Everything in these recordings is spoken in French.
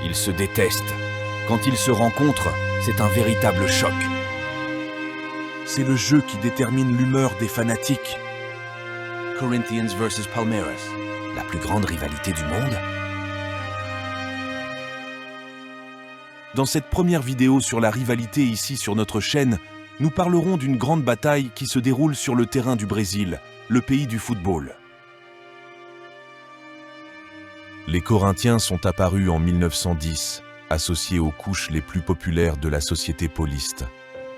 Ils se détestent. Quand ils se rencontrent, c'est un véritable choc. C'est le jeu qui détermine l'humeur des fanatiques. Corinthians versus Palmeiras, la plus grande rivalité du monde. Dans cette première vidéo sur la rivalité ici sur notre chaîne, nous parlerons d'une grande bataille qui se déroule sur le terrain du Brésil, le pays du football. Les Corinthiens sont apparus en 1910, associés aux couches les plus populaires de la société pauliste.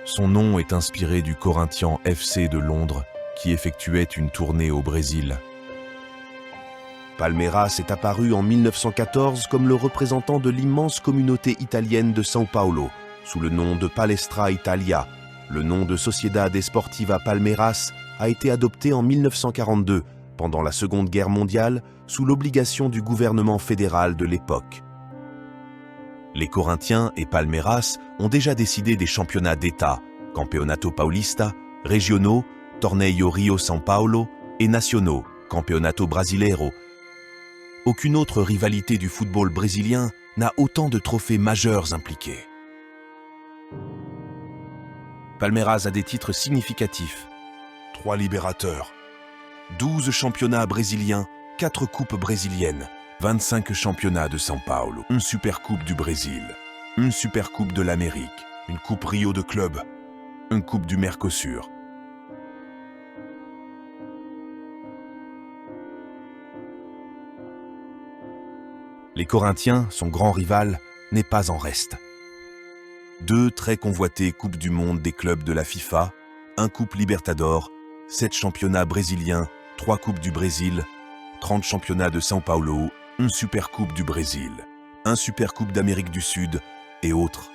Son nom est inspiré du Corinthians FC de Londres, qui effectuait une tournée au Brésil. Palmeiras est apparu en 1914 comme le représentant de l'immense communauté italienne de São Paulo, sous le nom de Palestra Italia. Le nom de Sociedade Esportiva Palmeiras a été adopté en 1942, pendant la Seconde Guerre mondiale, sous l'obligation du gouvernement fédéral de l'époque. Les Corinthiens et Palmeiras ont déjà décidé des championnats d'État, Campeonato Paulista, régionaux, Torneio Rio São Paulo et nationaux, Campeonato Brasileiro. Aucune autre rivalité du football brésilien n'a autant de trophées majeurs impliqués. Palmeiras a des titres significatifs. 3 Libérateurs, 12 championnats brésiliens, 4 coupes brésiliennes, 25 championnats de São Paulo, une Supercoupe du Brésil, une Supercoupe de l'Amérique, une Coupe Rio de club, une Coupe du Mercosur. Les Corinthiens, son grand rival, n'est pas en reste. 2 très convoitées Coupes du Monde des clubs de la FIFA, 1 Coupe Libertadores, 7 championnats brésiliens, 3 Coupes du Brésil, 30 championnats de São Paulo, une Supercoupe du Brésil, 1 Supercoupe d'Amérique du Sud et autres.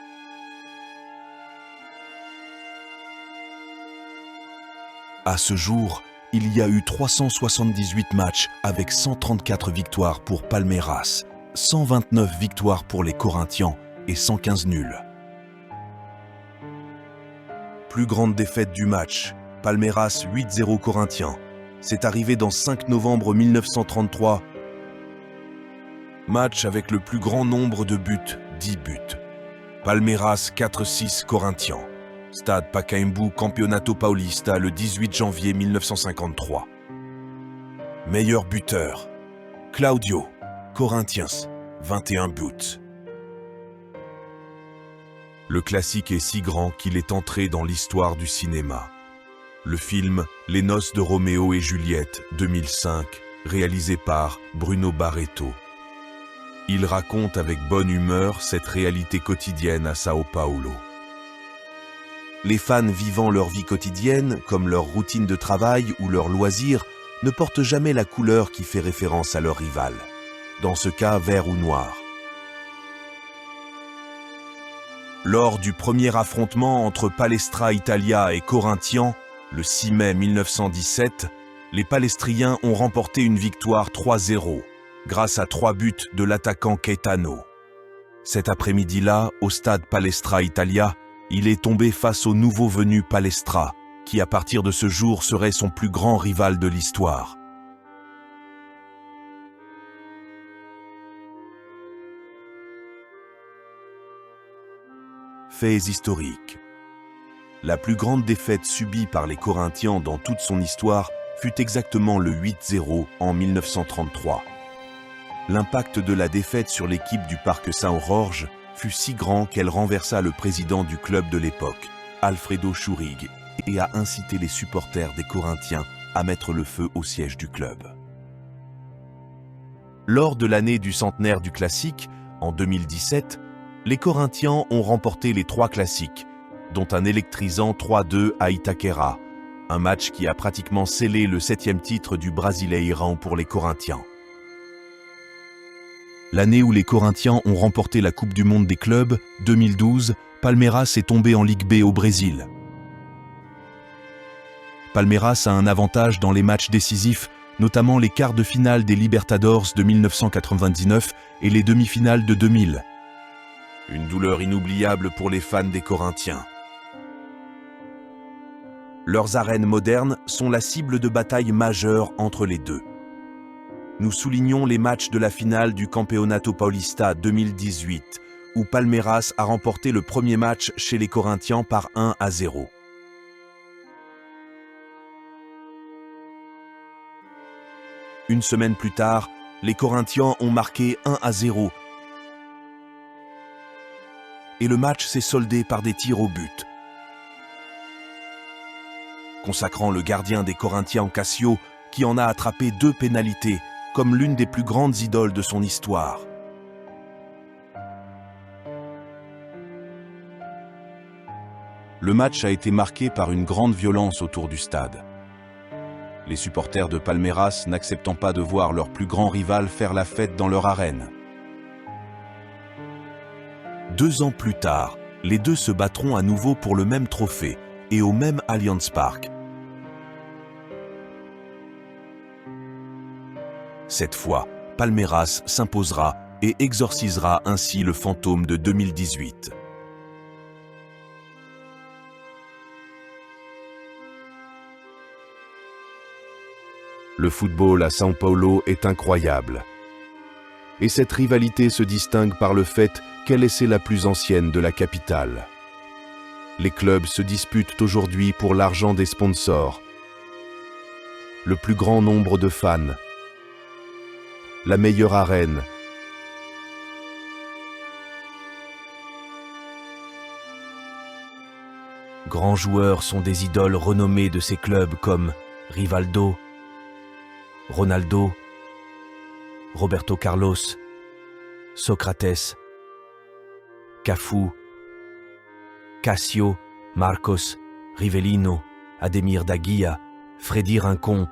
À ce jour, il y a eu 378 matchs avec 134 victoires pour Palmeiras, 129 victoires pour les Corinthians et 115 nuls. Plus grande défaite du match, Palmeiras 8-0 Corinthians. C'est arrivé dans 5 novembre 1933. Match avec le plus grand nombre de buts, 10 buts. Palmeiras 4-6 Corinthians. Stade Pacaembu Campeonato Paulista le 18 janvier 1953. Meilleur buteur, Claudio, Corinthians, 21 buts. Le classique est si grand qu'il est entré dans l'histoire du cinéma. Le film Les Noces de Roméo et Juliette, 2005, réalisé par Bruno Barreto. Il raconte avec bonne humeur cette réalité quotidienne à São Paulo. Les fans vivant leur vie quotidienne, comme leur routine de travail ou leurs loisirs, ne portent jamais la couleur qui fait référence à leur rival. Dans ce cas, vert ou noir. Lors du premier affrontement entre Palestra Italia et Corinthians, le 6 mai 1917, les Palestriens ont remporté une victoire 3-0, grâce à 3 buts de l'attaquant Caetano. Cet après-midi-là, au stade Palestra Italia, il est tombé face au nouveau venu Palestra, qui à partir de ce jour serait son plus grand rival de l'histoire. Faits historiques. La plus grande défaite subie par les Corinthians dans toute son histoire fut exactement le 8-0 en 1933. L'impact de la défaite sur l'équipe du Parque São Jorge fut si grand qu'elle renversa le président du club de l'époque, Alfredo Schurig, et a incité les supporters des Corinthiens à mettre le feu au siège du club. Lors de l'année du centenaire du classique, en 2017, les Corinthians ont remporté les 3 classiques, dont un électrisant 3-2 à Itaquera, un match qui a pratiquement scellé le 7e titre du Brasileirão pour les Corinthians. L'année où les Corinthians ont remporté la Coupe du Monde des clubs, 2012, Palmeiras est tombé en Ligue B au Brésil. Palmeiras a un avantage dans les matchs décisifs, notamment les quarts de finale des Libertadores de 1999 et les demi-finales de 2000. Une douleur inoubliable pour les fans des Corinthiens. Leurs arènes modernes sont la cible de batailles majeures entre les deux. nous soulignons les matchs de la finale du Campeonato Paulista 2018, où Palmeiras a remporté le premier match chez les Corinthians par 1-0. Une semaine plus tard, les Corinthians ont marqué 1-0 et le match s'est soldé par des tirs au but, consacrant le gardien des Corinthians Cassio, qui en a attrapé 2 pénalités, comme l'une des plus grandes idoles de son histoire. Le match a été marqué par une grande violence autour du stade. Les supporters de Palmeiras n'acceptant pas de voir leur plus grand rival faire la fête dans leur arène. 2 ans plus tard, les deux se battront à nouveau pour le même trophée et au même Allianz Parque. Cette fois, Palmeiras s'imposera et exorcisera ainsi le fantôme de 2018. Le football à São Paulo est incroyable. Et cette rivalité se distingue par le fait qu'elle est la plus ancienne de la capitale. Les clubs se disputent aujourd'hui pour l'argent des sponsors, le plus grand nombre de fans, la meilleure arène, grands joueurs sont des idoles renommées de ces clubs comme Rivaldo, Ronaldo, Roberto Carlos, Socrates, Cafu, Cassio, Marcos, Rivellino, Ademir da Guia, Freddy Rincon,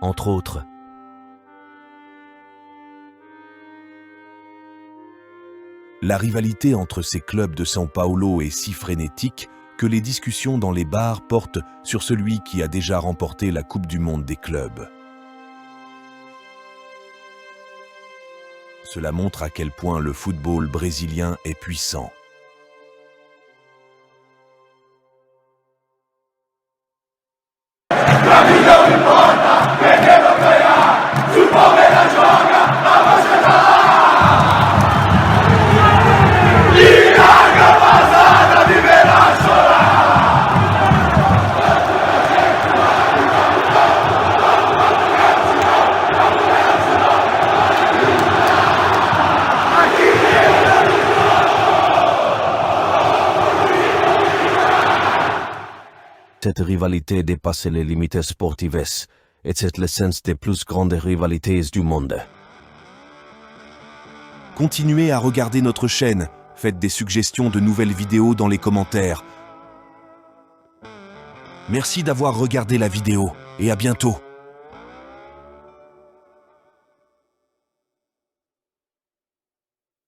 entre autres. La rivalité entre ces clubs de São Paulo est si frénétique que les discussions dans les bars portent sur celui qui a déjà remporté la Coupe du Monde des clubs. Cela montre à quel point le football brésilien est puissant. Cette rivalité dépasse les limites sportives et c'est l'essence des plus grandes rivalités du monde. Continuez à regarder notre chaîne, faites des suggestions de nouvelles vidéos dans les commentaires. Merci d'avoir regardé la vidéo et à bientôt.